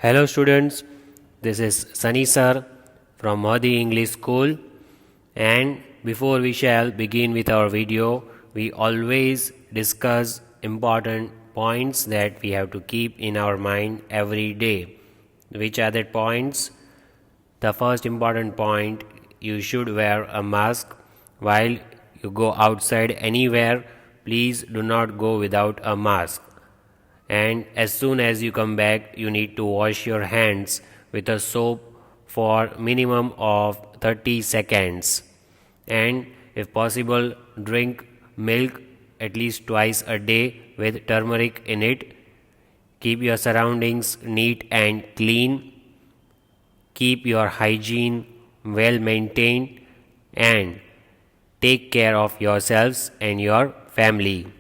Hello students, this is Sunny sir from Mahdi English School, and before we shall begin with our video, we always discuss important points that we have to keep in our mind every day. Which are the points? The first important point, you should wear a mask while you go outside anywhere. Please do not go without a mask, and as soon as you come back you need to wash your hands with a soap for minimum of 30 seconds, and if possible drink milk at least twice a day with turmeric in it. Keep your surroundings neat and clean, keep your hygiene well maintained, and take care of yourselves and your family.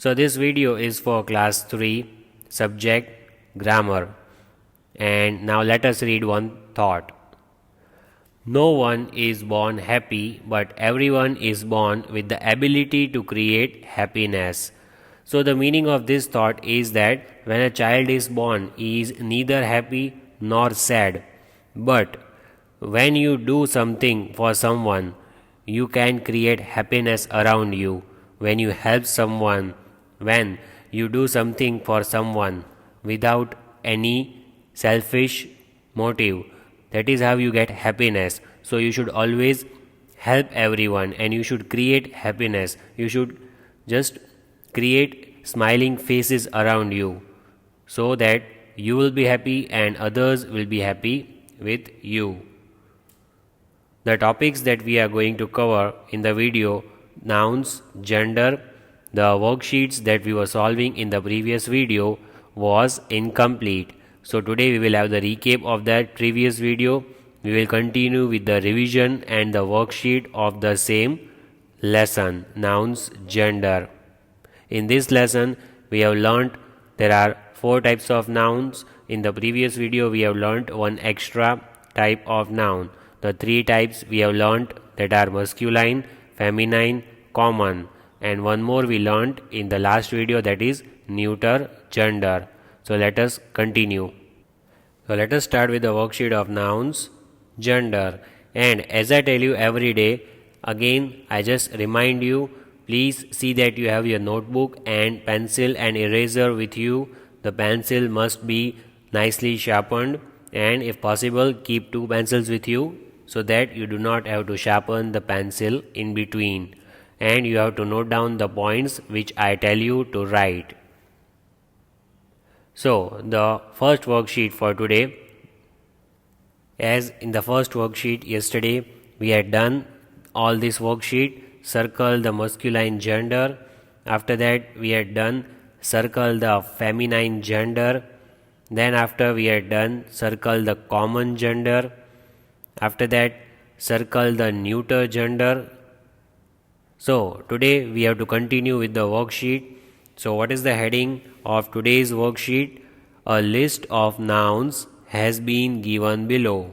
So this video is for class 3 subject grammar, and now let us read one thought. No one is born happy, but everyone is born with the ability to create happiness. So the meaning of this thought is that when a child is born, he is neither happy nor sad, but when you do something for someone, you can create happiness around you. When you help someone, when you do something for someone without any selfish motive, that is how you get happiness. So you should always help everyone and you should create happiness. You should just create smiling faces around you so that you will be happy and others will be happy with you. The topics that we are going to cover in the video: nouns, gender. The worksheets that we were solving in the previous video was incomplete. So today we will have the recap of that previous video. We will continue with the revision and the worksheet of the same lesson, nouns, gender. In this lesson we have learnt there are 4 types of nouns. In the previous video we have learnt one extra type of noun. The 3 types we have learnt that are masculine, feminine, common, and one more we learnt in the last video, that is neuter gender. So let us continue. So let us start with the worksheet of nouns, gender. And as I tell you every day, again I just remind you, please see that you have your notebook and pencil and eraser with you. The pencil must be nicely sharpened, and if possible keep 2 pencils with you so that you do not have to sharpen the pencil in between, and you have to note down the points which I tell you to write. So the first worksheet for today, as in the first worksheet yesterday we had done all this worksheet, circle the masculine gender. After that we had done circle the feminine gender. Then after we had done circle the common gender. After that circle the neuter gender. So today we have to continue with the worksheet. So what is the heading of today's worksheet? A list of nouns has been given below.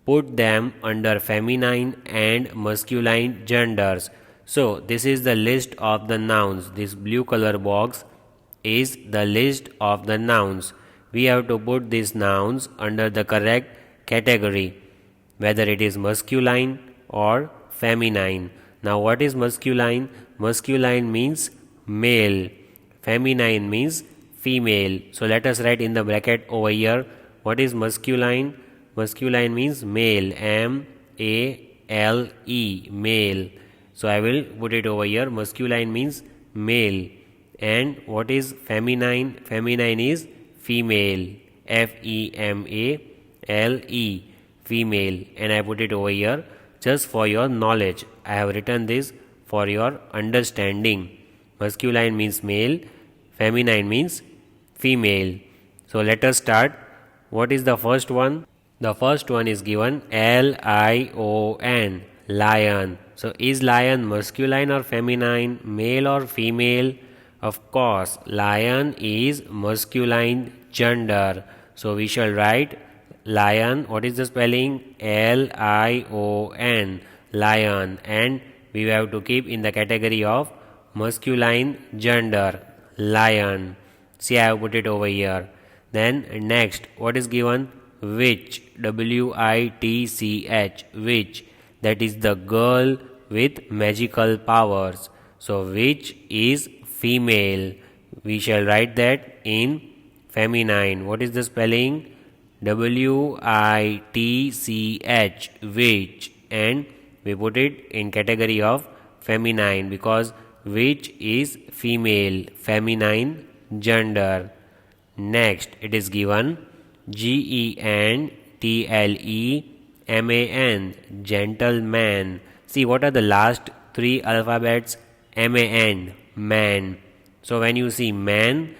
Put them under feminine and masculine genders. So this is the list of the nouns. This blue color box is the list of the nouns. We have to put these nouns under the correct category, whether it is masculine or feminine. Now what is masculine? Masculine means male, feminine means female. So let us write in the bracket over here, what is masculine? Masculine means male, M-A-L-E, male. So I will put it over here, masculine means male. And what is feminine? Feminine is female, F-E-M-A-L-E, female, and I put it over here just for your knowledge. I have written this for your understanding. Masculine means male, feminine means female. So let us start. What is the first one? The first one is given L-I-O-N, lion. So is lion masculine or feminine, male or female? Of course, lion is masculine gender. So we shall write lion. What is the spelling? L-I-O-N, lion, and we have to keep in the category of masculine gender, lion. See, I have put it over here. Then next, what is given? Witch, Witch, witch, that is the girl with magical powers. So witch is female. We shall write that in feminine. What is the spelling? Witch, witch, and we put it in category of feminine because witch is female, feminine gender. Next, it is given Gentleman, gentleman. See, what are the last three alphabets? Man, man. So when you see man,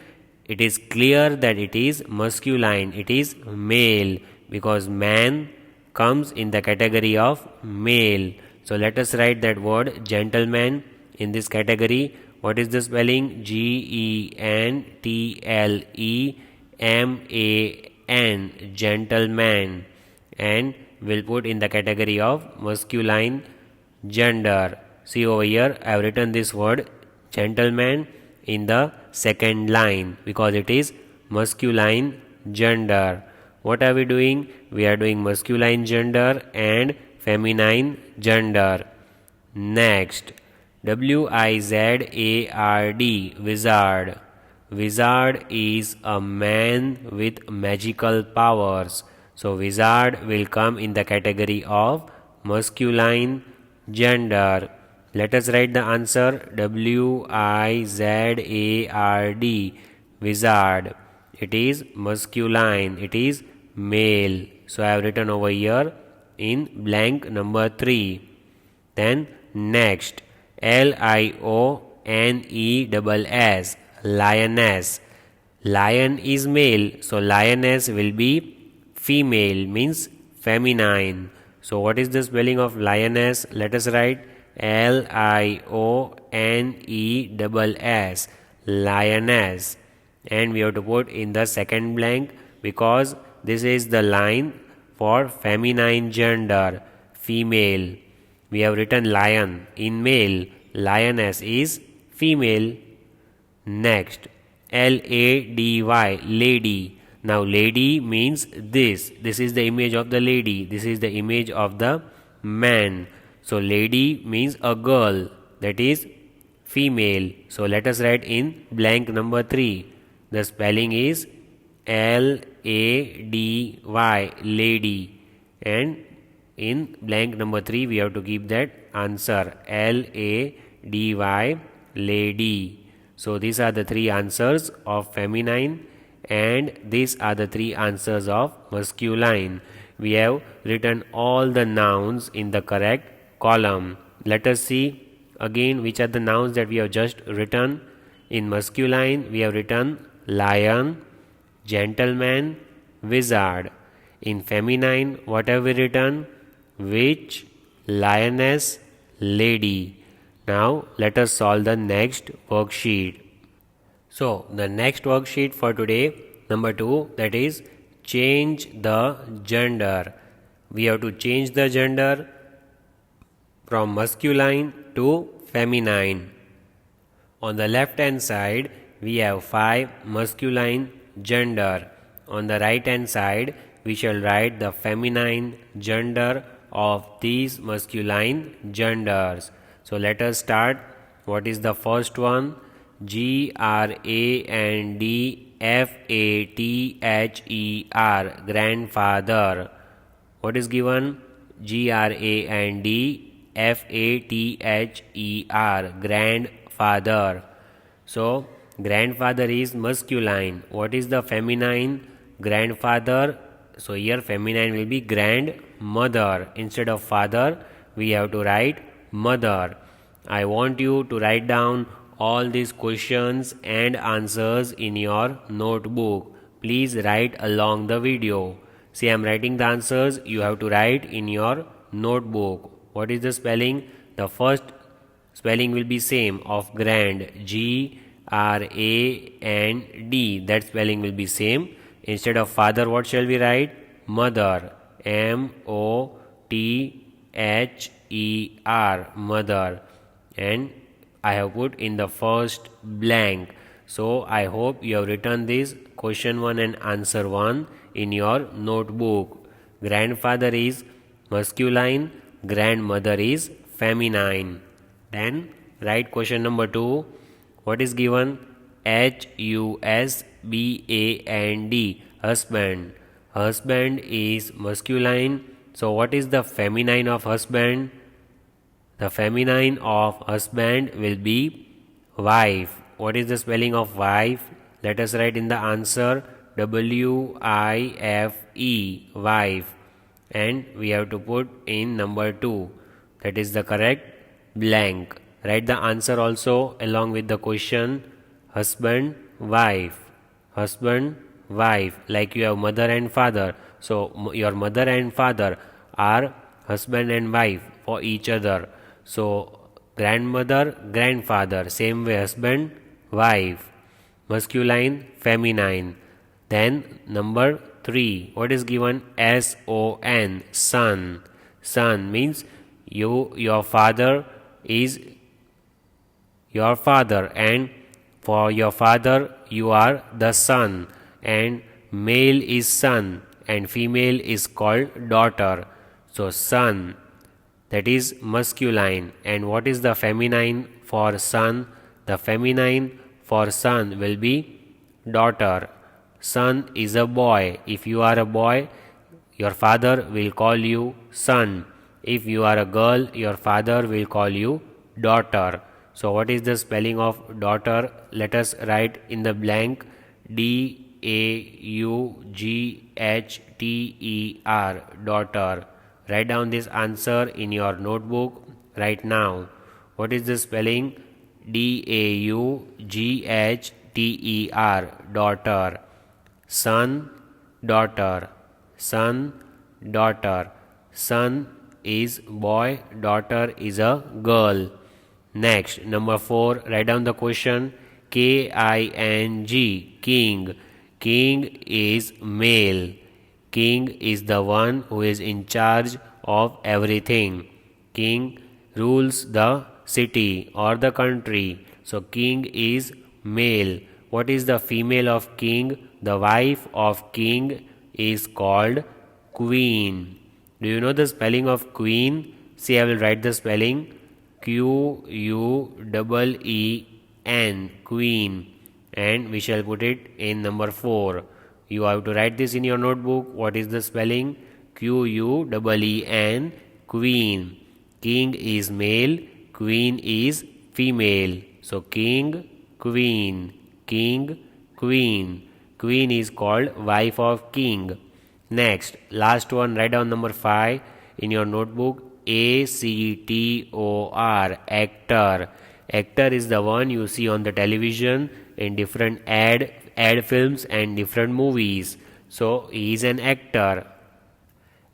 it is clear that it is masculine, it is male, because man comes in the category of male. So let us write that word gentleman in this category. What is the spelling? Gentleman, gentleman, and we'll put in the category of masculine gender. See over here, I have written this word gentleman in the second line because it is masculine gender. What are we doing? We are doing masculine gender and feminine gender. Next, Wizard, wizard. Wizard is a man with magical powers. So wizard will come in the category of masculine gender. Let us write the answer. Wizard, wizard. It is masculine, it is male. So I have written over here in blank number 3. Then next, Lioness, lioness. Lion is male, so lioness will be female, means feminine. So what is the spelling of lioness? Let us write Lioness, lioness, and we have to put in the second blank because this is the line for feminine gender, female. We have written lion in male, lioness is female. Next, Lady, lady. Now lady means this is the image of the lady, this is the image of the man. So lady means a girl, that is female. So let us write in blank number 3. The spelling is Lady, lady, and in blank number 3 we have to give that answer, Lady, lady. So these are the 3 answers of feminine and these are the 3 answers of masculine. We have written all the nouns in the correct column. Let us see again which are the nouns that we have just written. In masculine we have written lion, gentleman, wizard. In feminine what have we written? Witch, lioness, lady. Now let us solve the next worksheet. So the next worksheet for today, number 2, that is change the gender. We have to change the gender from masculine to feminine. On the left hand side we have 5 masculine gender. On the right hand side we shall write the feminine gender of these masculine genders. So let us start. What is the first one? Grandfather, grandfather. What is given? Grandfather, grandfather. So grandfather is masculine. What is the feminine? Grandfather. So here feminine will be grandmother. Instead of father we have to write mother. I want you to write down all these questions and answers in your notebook. Please write along the video. See, I am writing the answers. You have to write in your notebook. What is the spelling? The first spelling will be same of grand, Grand. That spelling will be same. Instead of father what shall we write? Mother, Mother, mother. And I have put in the first blank. So I hope you have written this question 1 and answer 1 in your notebook. Grandfather is masculine, grandmother is feminine. Then write question number 2. What is given? husband. Husband. Husband is masculine. So what is the feminine of husband? The feminine of husband will be wife. What is the spelling of wife? Let us write in the answer wife, wife. And we have to put in number 2. That is the correct blank. Write the answer also along with the question husband, wife. Husband, wife. Like you have mother and father. So your mother and father are husband and wife for each other. So grandmother, grandfather, same way husband, wife, masculine, feminine. Then number 3, what is given? son, son. Son means your father is your father, and for your father you are the son, and male is son and female is called daughter. So son, that is masculine. And what is the feminine for son? The feminine for son will be daughter. Son is a boy. If you are a boy, your father will call you son. If you are a girl, your father will call you daughter. So what is the spelling of daughter? Let us write in the blank DAUGHTER, daughter. Write down this answer in your notebook right now. What is the spelling? DAUGHTER, daughter. Son, daughter. Son, daughter. Son is boy, daughter is a girl. Next, number 4, write down the question KING, king. King is male. King is the one who is in charge of everything. King rules the city or the country. So king is male. What is the female of king? The wife of king is called queen. Do you know the spelling of queen? See, I will write the spelling QUEEN, queen, and we shall put it in number 4. You have to write this in your notebook. What is the spelling? QUEEN, queen. King is male, queen is female. So king, queen, king, queen. Queen is called wife of king. Next, last one, write down number 5 in your notebook. ACTOR, actor. Actor is the one you see on the television in different ad films and different movies. So he is an actor.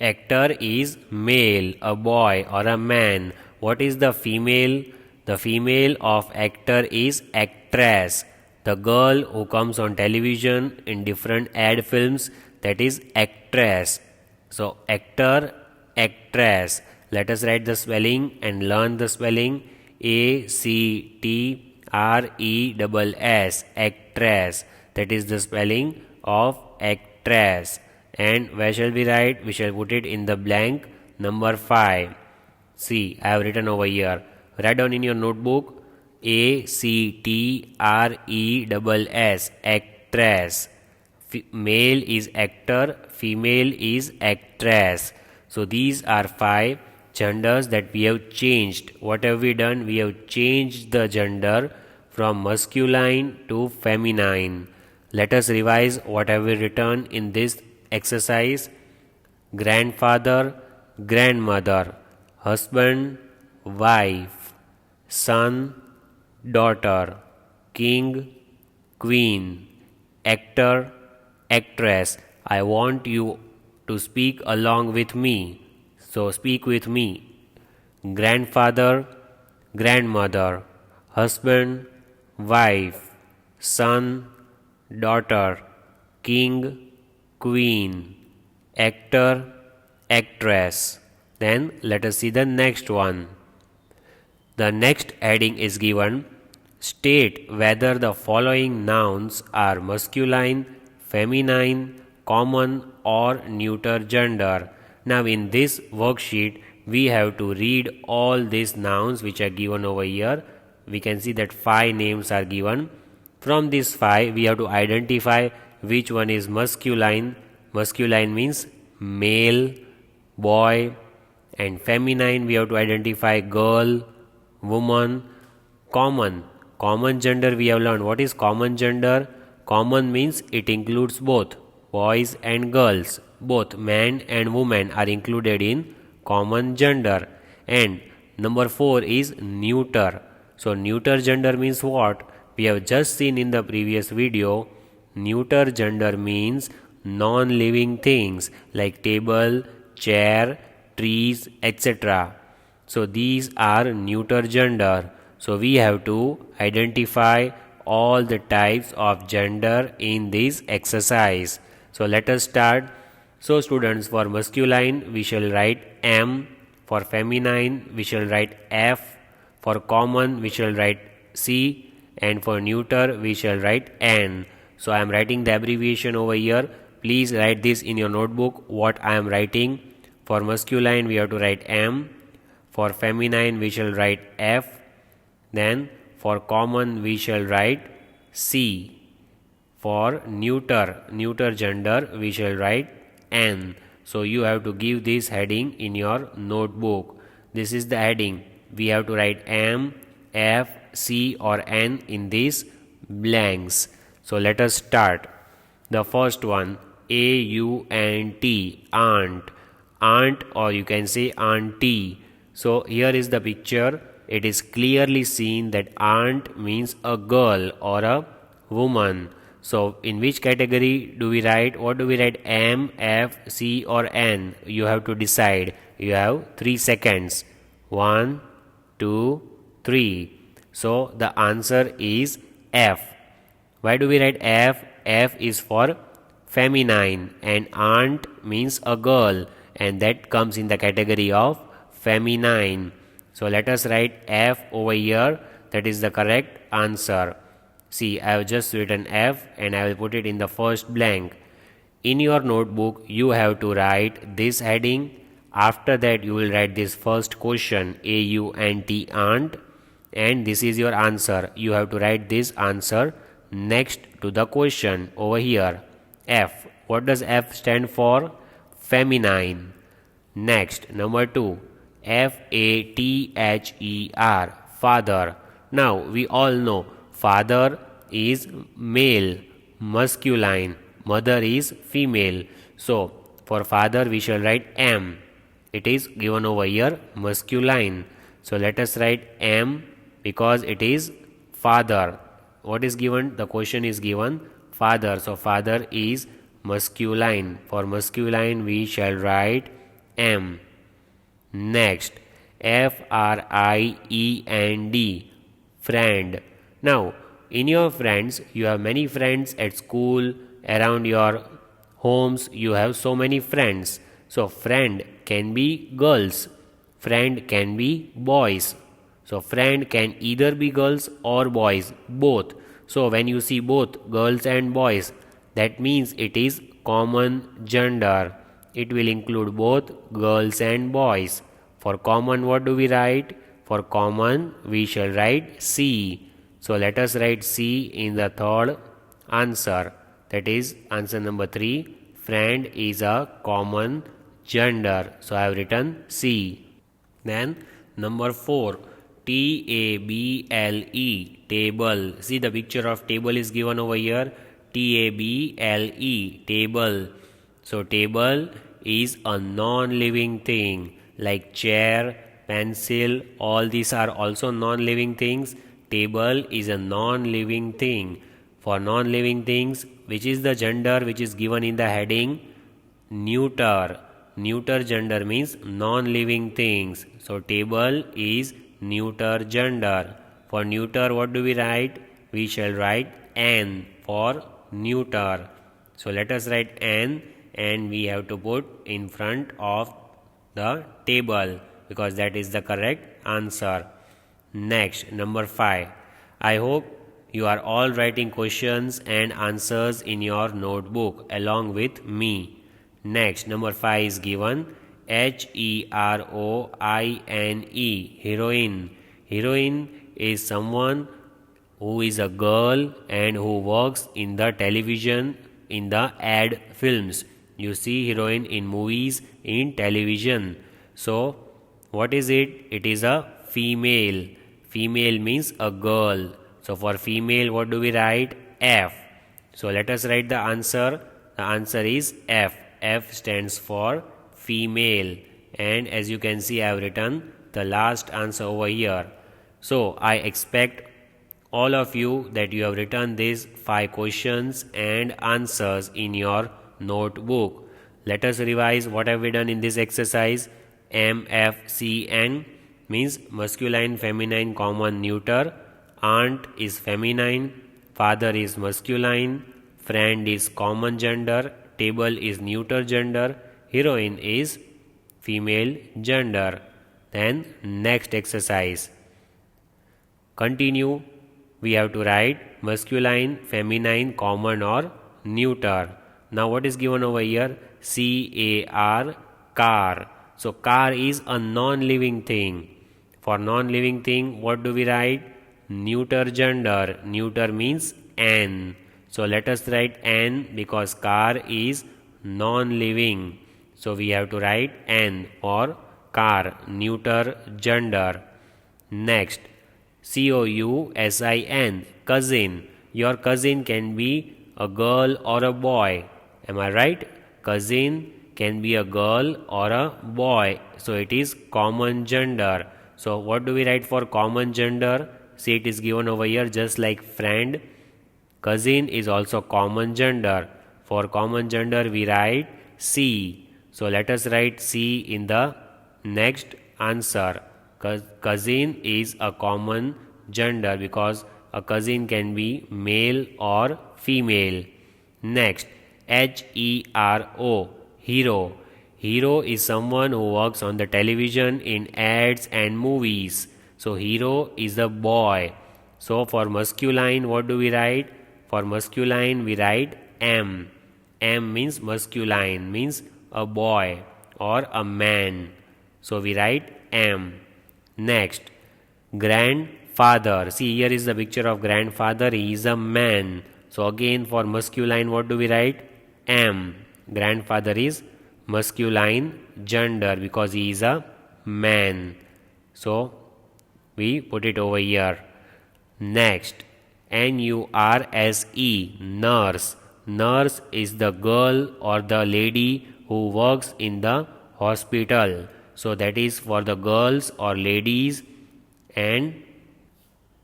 Actor is male, a boy or a man. What is the female? The female of actor is actress. The girl who comes on television in different ad films, that is actress. So actor, actress. Let us write the spelling and learn the spelling. ACTRESS, actress. That is the spelling of actress. And where shall we write? We shall put it in the blank number 5. See, I have written over here. Write down in your notebook ACTRESS, actress. Male is actor, female is actress. So these are 5 genders that we have changed. What have we done? We have changed the gender from masculine to feminine. Let us revise what have we written in this exercise. Grandfather, grandmother, husband, wife, son, daughter, king, queen, actor, actress. I want you to speak along with me. So speak with me. Grandfather, grandmother, husband, wife, son, daughter, king, queen, actor, actress. Then let us see the next one. The next heading is given State whether the following nouns are masculine, feminine, common or neuter gender. Now in this worksheet we have to read all these nouns which are given over here. We can see that 5 names are given. From these 5 we have to identify which one is masculine. Masculine means male, boy, and feminine we have to identify girl, woman. Common gender we have learned. What is common gender? Common means it includes both boys and girls. Both man and woman are included in common gender. And number 4 is neuter. So neuter gender means what? We have just seen in the previous video. Neuter gender means non-living things like table, chair, trees, etc. So these are neuter gender. So we have to identify all the types of gender in this exercise. So let us start. So students, for masculine we shall write M, for feminine we shall write F, for common we shall write C, and for neuter we shall write N. So I am writing the abbreviation over here. Please write this in your notebook what I am writing. For masculine we have to write M, for feminine we shall write F, then for common we shall write C, for neuter gender we shall write N. So you have to give this heading in your notebook. This is the heading. We have to write M, F, C or N in these blanks. So let us start. The first one, A-U-N-T, aunt. Aunt, or you can say auntie. So here is the picture. It is clearly seen that aunt means a girl or a woman. So in which category do we write? What do we write? M, F, C or N? You have to decide. You have 3 seconds. 1, 2, 3. So the answer is F. Why do we write F? F is for feminine and aunt means a girl, and that comes in the category of feminine. So let us write F over here. That is the correct answer. See, I have just written F and I will put it in the first blank. In your notebook you have to write this heading. After that you will write this first question, A-U-N-T, aunt, and this is your answer. You have to write this answer next to the question over here. F. What does F stand for? Feminine. Next, number 2, F-A-T-H-E-R, father. Now we all know father is male, masculine, mother is female. So for father we shall write M. It is given over here masculine. So let us write M because it is father. What is given? The question is given father. So father is masculine. For masculine we shall write M. Next, F-R-I-E-N-D, friend. Now in your friends you have many friends at school, around your homes you have so many friends. So friend can be girls, friend can be boys. So friend can either be girls or boys, both. So when you see both girls and boys, that means it is common gender. It will include both girls and boys. For common what do we write? For common we shall write C. So let us write C in the third answer. That is answer number 3. Friend is a common gender. So I have written C. Then number 4. T-A-B-L-E, table. See, the picture of table is given over here. T-A-B-L-E, table. So table is a non-living thing like chair, pencil, all these are also non-living things. Table is a non-living thing. For non-living things, which is the gender which is given in the heading? Neuter. Neuter gender means non-living things. So table is neuter gender. For neuter what do we write? We shall write N for neuter. So let us write N and we have to put in front of the table because that is the correct answer. Next, number 5. I hope you are all writing questions and answers in your notebook along with me. Next, number 5 is given Heroine. Heroine. Heroine is someone who is a girl and who works in the television in the ad films. You see heroine in movies, in television. So, what is it? It is a female. Female means a girl. So, for female, what do we write? F. So, let us write the answer. The answer is F. F stands for female. And as you can see, I have written the last answer over here. So, I expect all of you that you have written these 5 questions and answers in your notebook. Let us revise what have we done in this exercise. MFCN means masculine, feminine, common, neuter. Aunt is feminine, father is masculine, friend is common gender, table is neuter gender, heroine is female gender. Then next exercise. Continue. We have to write masculine, feminine, common or neuter. Now what is given over here? CAR, car. So car is a non-living thing. For non-living thing, what do we write? Neuter gender. Neuter means N. So let us write N because car is non-living. So we have to write N for car, neuter gender. Next, COUSIN, cousin. Your cousin can be a girl or a boy. Am I right? Cousin can be a girl or a boy. So it is common gender. So what do we write for common gender? See, it is given over here just like friend. Cousin is also common gender. For common gender we write C. So let us write C in the next answer. Cousin is a common gender because a cousin can be male or female. Next, HERO, hero. Hero is someone who works on the television in ads and movies. So hero is a boy. So for masculine, what do we write? For masculine, we write M. M means masculine, means a boy or a man. So we write M. Next, grandfather. See, here is the picture of grandfather. He is a man. So again, for masculine, what do we write? M. Grandfather is masculine gender because he is a man. So we put it over here. Next, NURSE, nurse. Nurse is the girl or the lady who works in the hospital. So that is for the girls or ladies. And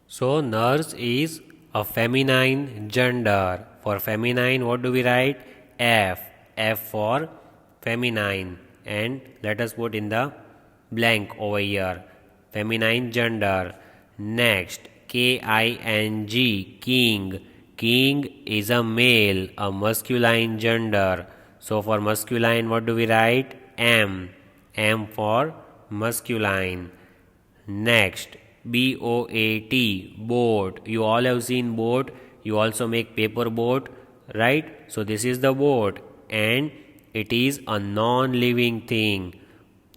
so nurse is a feminine gender. For feminine, what do we write? F. F for feminine. And let us put in the blank over here. Feminine gender. Next, KING, king. King is a male, a masculine gender. So for masculine, what do we write? M. M for masculine. Next, BOAT, boat. You all have seen boat. You also make paper boat, right? So this is the boat and it is a non-living thing.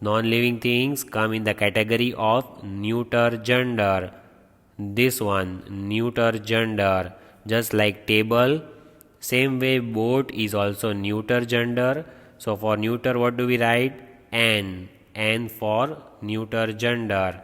Non-living things come in the category of neuter gender. This one, neuter gender. Just like table, same way boat is also neuter gender. So for neuter, what do we write? N. N for neuter gender.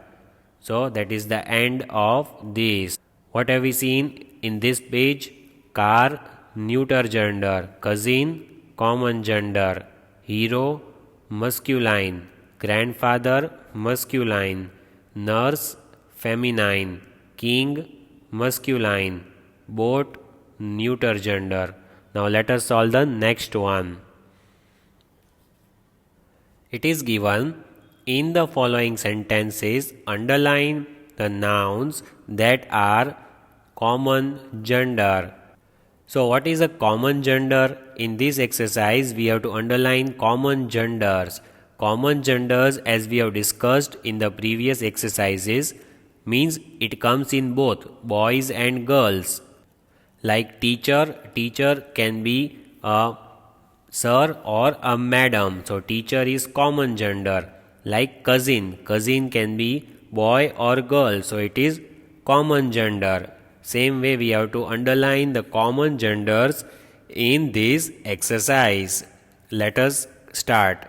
So that is the end of this. What have we seen in this page? Car, neuter gender. Cousin, common gender. Hero, masculine. Grandfather, masculine. Nurse, feminine. King, masculine. Boat, neuter gender. Now let us solve the next one. It is given, in the following sentences, underline the nouns that are common gender. So what is a common gender? In this exercise, we have to underline common genders. Common genders, as we have discussed in the previous exercises, means it comes in both boys and girls. Like teacher can be a sir or a madam. So teacher is common gender. Like cousin can be boy or girl. So it is common gender. Same way we have to underline the common genders in this exercise. Let us start.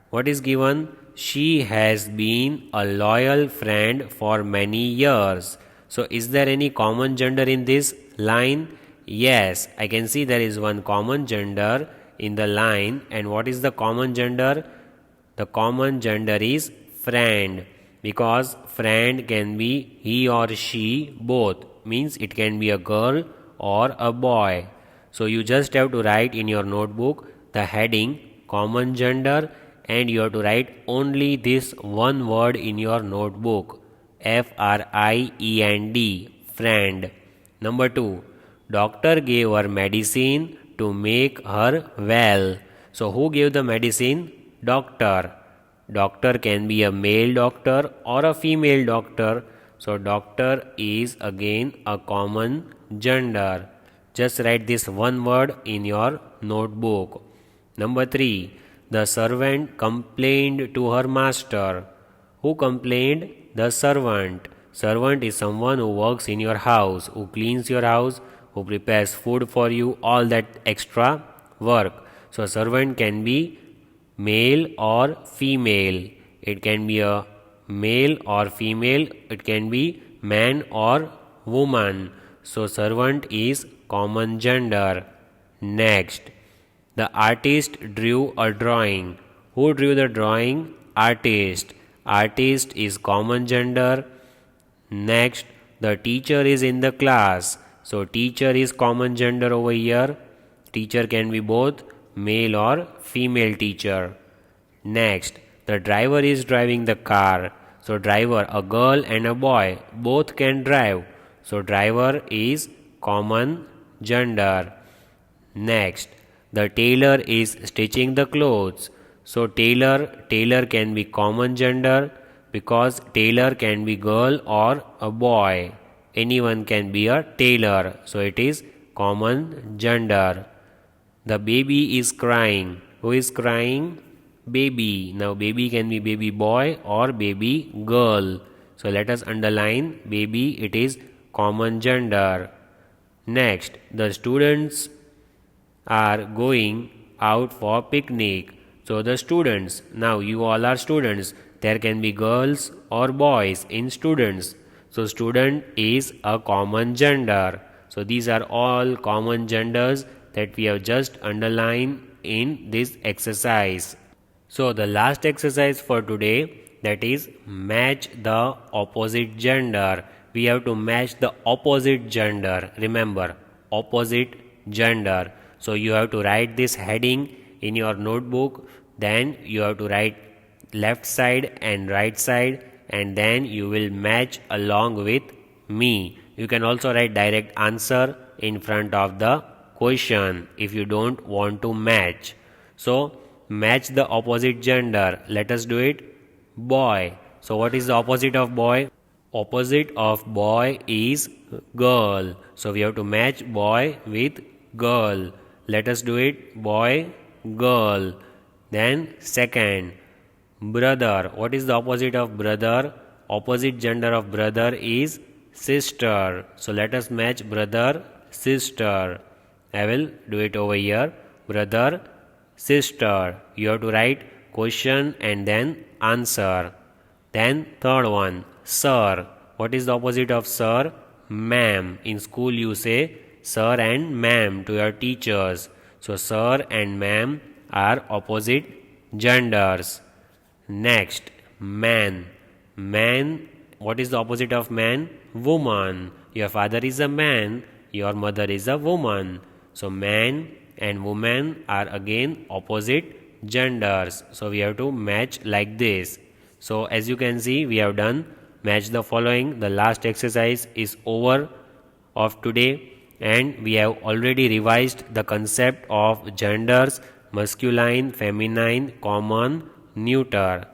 What is given? She has been a loyal friend for many years. So is there any common gender in this line? Yes, I can see there is one common gender in the line. And what is the common gender? The common gender is friend, because friend can be he or she both, means it can be a girl or a boy. So you just have to write in your notebook the heading common gender, and you have to write only this one word in your notebook, friend, friend. Number 2, doctor gave her medicine to make her well. So who gave the medicine? Doctor. Doctor can be a male doctor or a female doctor. So doctor is again a common gender. Just write this one word in your notebook. Number 3, the servant complained to her master. Who complained? The servant. Servant is someone who works in your house, who cleans your house, who prepares food for you, all that extra work. So servant can be male or female. It can be a male or female. It can be man or woman. So servant is common gender. Next, the artist drew a drawing. Who drew the drawing? Artist. Artist is common gender. Next, the teacher is in the class. So teacher is common gender over here. Teacher can be both male or female teacher. Next, the driver is driving the car. So driver, a girl and a boy, both can drive. So driver is common gender. Next, the tailor is stitching the clothes. So tailor can be common gender, because tailor can be girl or a boy. Anyone can be a tailor. So it is common gender. The baby is crying. Who is crying? Baby. Now baby can be baby boy or baby girl. So let us underline baby. It is common gender. Next, the students are going out for picnic. So the students, now you all are students. There can be girls or boys in students. So student is a common gender. So these are all common genders that we have just underlined in this exercise. So the last exercise for today, that is match the opposite gender. We have to match the opposite gender. Remember, opposite gender. So you have to write this heading in your notebook. Then you have to write left side and right side, and then you will match along with me. You can also write direct answer in front of the question if you don't want to match. So match the opposite gender. Let us do it. Boy. So what is the opposite of boy? Opposite of boy is girl. So we have to match boy with girl. Let us do it. Boy, girl. Then second, brother. What is the opposite of brother? Opposite gender of brother is sister. So let us match brother, sister. I will do it over here. Brother, sister. You have to write question and then answer. Then third one, sir. What is the opposite of sir? Ma'am. In school you say sir and ma'am to your teachers. So sir and ma'am are opposite genders. Next, man. Man, what is the opposite of man? Woman. Your father is a man, your mother is a woman. So man and woman are again opposite genders. So we have to match like this. So as you can see, we have done match the following. The last exercise is over of today, and we have already revised the concept of genders: masculine, feminine, common, neuter.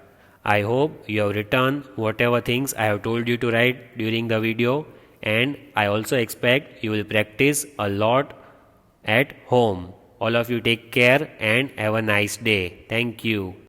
I hope you have written whatever things I have told you to write during the video, and I also expect you will practice a lot at home. All of you take care and have a nice day. Thank you.